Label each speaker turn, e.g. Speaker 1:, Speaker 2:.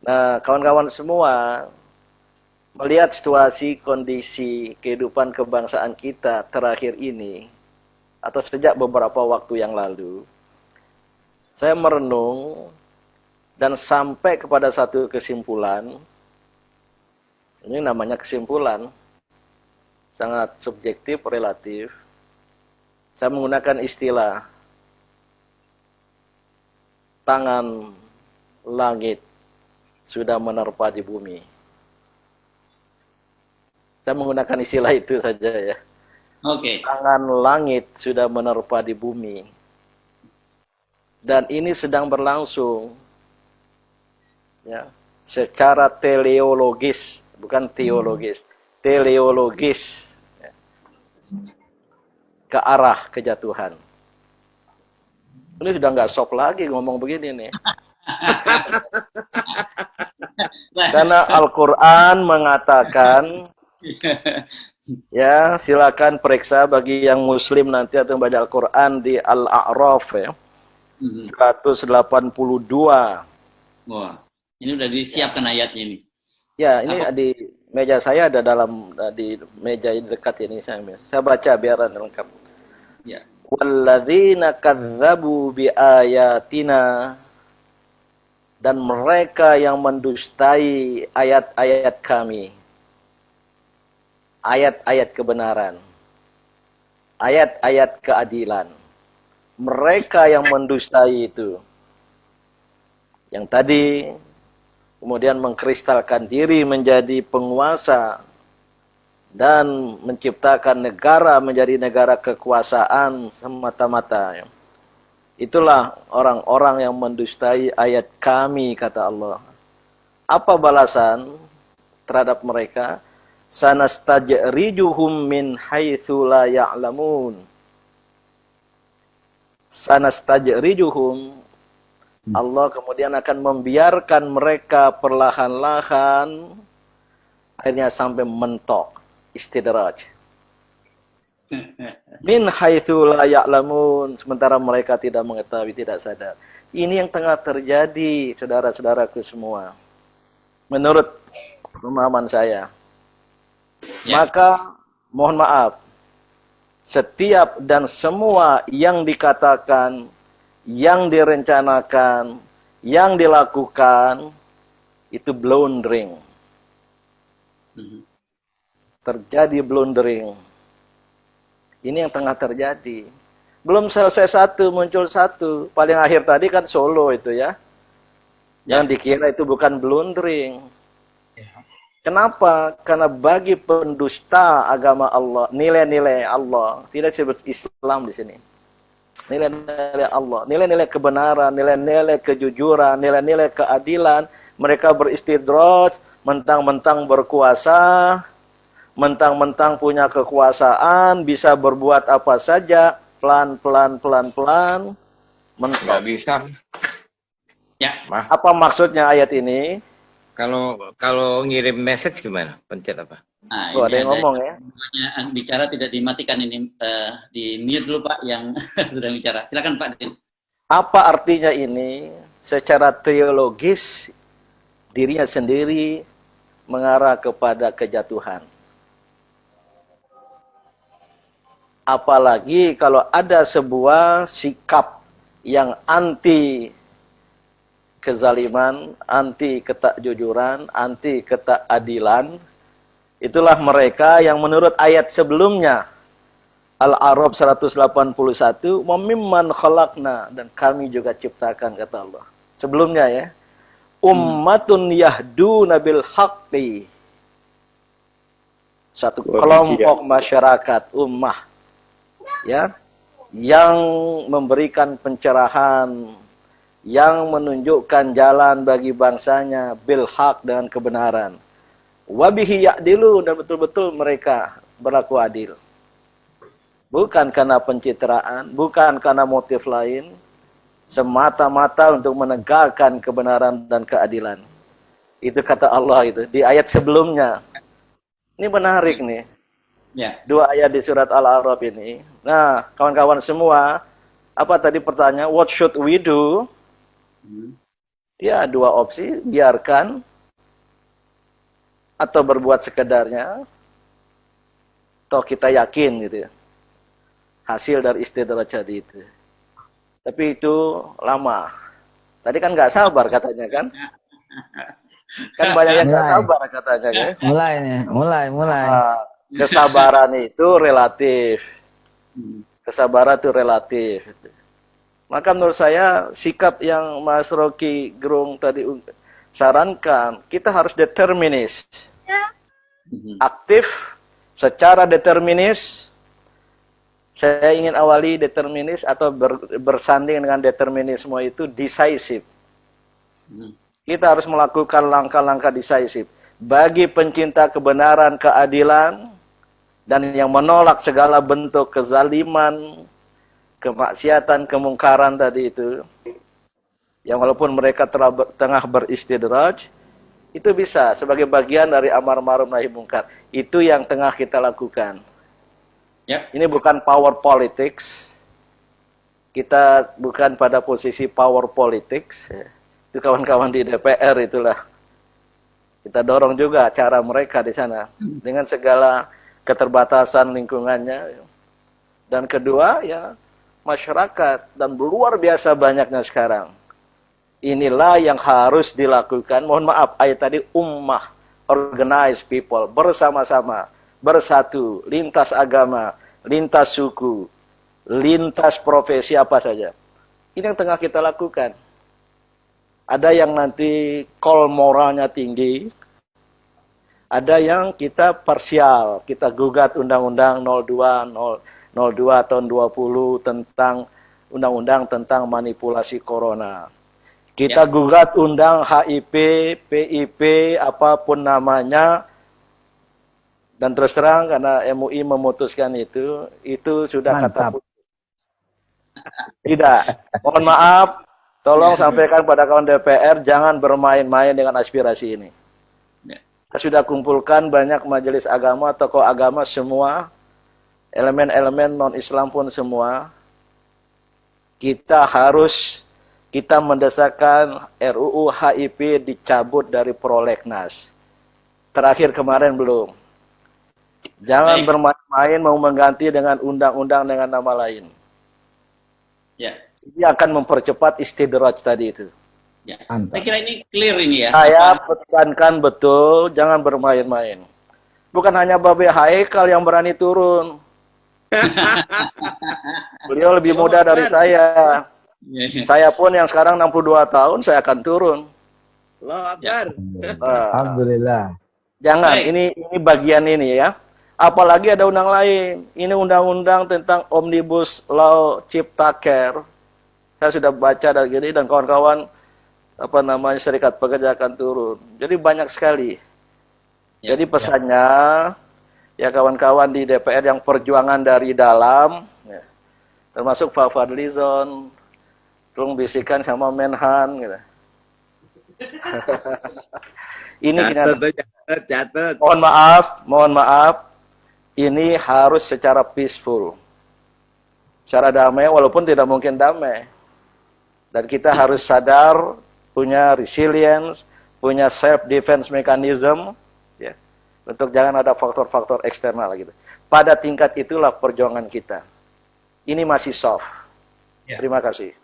Speaker 1: Nah, kawan-kawan semua, melihat situasi kondisi kehidupan kebangsaan kita terakhir ini, atau sejak beberapa waktu yang lalu, saya merenung dan sampai kepada satu kesimpulan. Ini namanya kesimpulan, sangat subjektif, relatif. Saya menggunakan istilah tangan langit sudah menerpa di bumi. Saya menggunakan istilah itu saja ya.
Speaker 2: Oke.
Speaker 1: Tangan langit sudah menerpa di bumi. Dan ini sedang berlangsung ya, secara teleologis, bukan teologis, teleologis ya, ke arah kejatuhan. Ini sudah nggak sop lagi ngomong begini nih. Karena Al-Quran mengatakan, ya silakan periksa bagi yang muslim nanti atau baca Al-Quran di Al-A'raf ya, 182.
Speaker 2: Wah, ini udah disiapkan ayatnya ini.
Speaker 1: Ya, ini
Speaker 2: Apa?
Speaker 1: di meja saya ada di meja dekat ini saya baca biar lengkap.
Speaker 2: Ya.
Speaker 1: Walladzina kadzabu biayatina, dan mereka yang mendustai ayat-ayat kami. Ayat-ayat kebenaran. Ayat-ayat keadilan. Mereka yang mendustai itu. Yang tadi kemudian mengkristalkan diri menjadi penguasa dan menciptakan negara menjadi negara kekuasaan semata-mata. Itulah orang-orang yang mendustai ayat kami, kata Allah. Apa balasan terhadap mereka? Sanastajrijuhum min haitsu la ya'lamun. Sanastajrijuhum, Allah kemudian akan membiarkan mereka perlahan-lahan akhirnya sampai mentok, istidraj. Min haitsu la ya'lamun, sementara mereka tidak mengetahui, tidak sadar. Ini yang tengah terjadi, saudara-saudaraku semua. Menurut pemahaman saya.
Speaker 2: Ya.
Speaker 1: Maka mohon maaf, setiap dan semua yang dikatakan, yang direncanakan, yang dilakukan, itu blundering. Terjadi blundering. Ini yang tengah terjadi. Belum selesai satu, muncul satu. Paling akhir tadi kan Solo itu ya. Yang dikira itu bukan blundering. Kenapa? Karena bagi pendusta agama Allah, nilai-nilai Allah, tidak disebut Islam di sini. Nilai-nilai Allah, nilai-nilai kebenaran, nilai-nilai kejujuran, nilai-nilai keadilan, mereka beristidraj, mentang-mentang berkuasa, mentang-mentang punya kekuasaan, bisa berbuat apa saja, pelan-pelan, pelan-pelan, mentok.
Speaker 3: Nggak bisa.
Speaker 2: Ya.
Speaker 1: Apa maksudnya ayat ini?
Speaker 3: Kalau ngirim message gimana? Pencet apa?
Speaker 2: Nah,
Speaker 1: Tuh,
Speaker 2: ini
Speaker 1: ada yang ngomong ya.
Speaker 2: bicara tidak dimatikan ini, di mute dulu Pak yang sudah bicara. Silakan Pak.
Speaker 1: Apa artinya ini? Secara teologis, dirinya sendiri mengarah kepada kejatuhan. Apalagi kalau ada sebuah sikap yang anti kezaliman, anti ketakjujuran, anti ketakadilan, itulah mereka yang menurut ayat sebelumnya, Al-A'raf 181, "Mimman khalaqna", dan kami juga ciptakan, kata Allah. Sebelumnya ya, ummatun yahduna bil haqqi. Satu kelompok masyarakat, ummah ya, yang memberikan pencerahan, yang menunjukkan jalan bagi bangsanya bil haq, dengan kebenaran. Wabihi ya'dilu, dan betul-betul mereka berlaku adil. Bukan karena pencitraan, bukan karena motif lain, semata-mata untuk menegakkan kebenaran dan keadilan. Itu kata Allah itu di ayat sebelumnya. Ini menarik nih.
Speaker 2: Ya.
Speaker 1: Dua ayat di surat Al-A'raf ini. Nah, kawan-kawan semua, apa tadi pertanyaan? What should we do? Ya, dua opsi, biarkan atau berbuat sekedarnya, toh kita yakin gitu ya, hasil dari istidraj tadi itu. Tapi itu lama. Tadi kan nggak sabar katanya kan? Kan banyak yang nggak
Speaker 4: Mulai,
Speaker 1: sabar katanya kan?
Speaker 4: mulai nih, mulai.
Speaker 1: Ah, kesabaran itu relatif. Kesabaran itu relatif. Maka menurut saya sikap yang Mas Rocky Gerung tadi sarankan, kita harus determinis, aktif, secara determinis. Saya ingin awali determinis atau bersanding dengan determinisme itu decisive. Kita harus melakukan langkah-langkah decisive. Bagi pencinta kebenaran, keadilan, dan yang menolak segala bentuk kezaliman, kemaksiatan, kemungkaran tadi itu, yang walaupun mereka tengah beristidraj, itu bisa sebagai bagian dari amar ma'ruf nahi mungkar. Itu yang tengah kita lakukan.
Speaker 2: Yep.
Speaker 1: Ini bukan power politics. Kita bukan pada posisi power politics. Itu kawan-kawan di DPR itulah. Kita dorong juga cara mereka di sana dengan segala keterbatasan lingkungannya. Dan kedua ya masyarakat, dan luar biasa banyaknya sekarang. Inilah yang harus dilakukan. Mohon maaf, ayat tadi ummah, organize people, bersama-sama, bersatu, lintas agama, lintas suku, lintas profesi apa saja. Ini yang tengah kita lakukan. Ada yang nanti call moralnya tinggi, ada yang kita parsial, kita gugat Undang-Undang 02 tahun 20 tentang Undang-Undang tentang manipulasi corona. Kita gugat undang HIP, PIP, apapun namanya, dan terus terang karena MUI memutuskan itu sudah
Speaker 4: Mantap.
Speaker 1: kata putus. Tidak, mohon maaf, tolong sampaikan pada kawan DPR, jangan bermain-main dengan aspirasi ini. Saya sudah kumpulkan banyak majelis agama, tokoh agama semua, elemen-elemen non-Islam pun semua. Kita mendesakkan RUU HIP dicabut dari prolegnas. Terakhir kemarin belum. Jangan bermain-main mau mengganti dengan undang-undang dengan nama lain.
Speaker 2: Ya.
Speaker 1: Ini akan mempercepat istidraj tadi itu.
Speaker 2: Ya.
Speaker 4: Mantap.
Speaker 2: Saya kira ini clear ini ya.
Speaker 1: Saya pesankan betul, jangan bermain-main. Bukan hanya Babe Haikal yang berani turun. Beliau lebih muda dari saya. Saya pun yang sekarang 62 tahun, saya akan turun.
Speaker 3: Allahu Akbar.
Speaker 4: Alhamdulillah.
Speaker 1: Jangan,
Speaker 2: Baik.
Speaker 1: ini bagian ini ya. Apalagi ada undang lain. Ini undang-undang tentang Omnibus Law Ciptaker. Saya sudah baca dari gini dan kawan-kawan Serikat Pekerja akan turun. Jadi banyak sekali.
Speaker 2: Ya.
Speaker 1: Jadi pesannya ya kawan-kawan di DPR yang perjuangan dari dalam, ya, termasuk Pak Fadlizon, tolong bisikan sama Menhan gitu. Ini
Speaker 3: Catat.
Speaker 1: mohon maaf, ini harus secara peaceful, secara damai, walaupun tidak mungkin damai. Dan kita harus sadar, punya resilience, punya self defense mechanism, ya, untuk jangan ada faktor-faktor eksternal gitu. Pada tingkat itulah perjuangan kita. Ini masih soft.
Speaker 3: Ya.
Speaker 1: Terima kasih.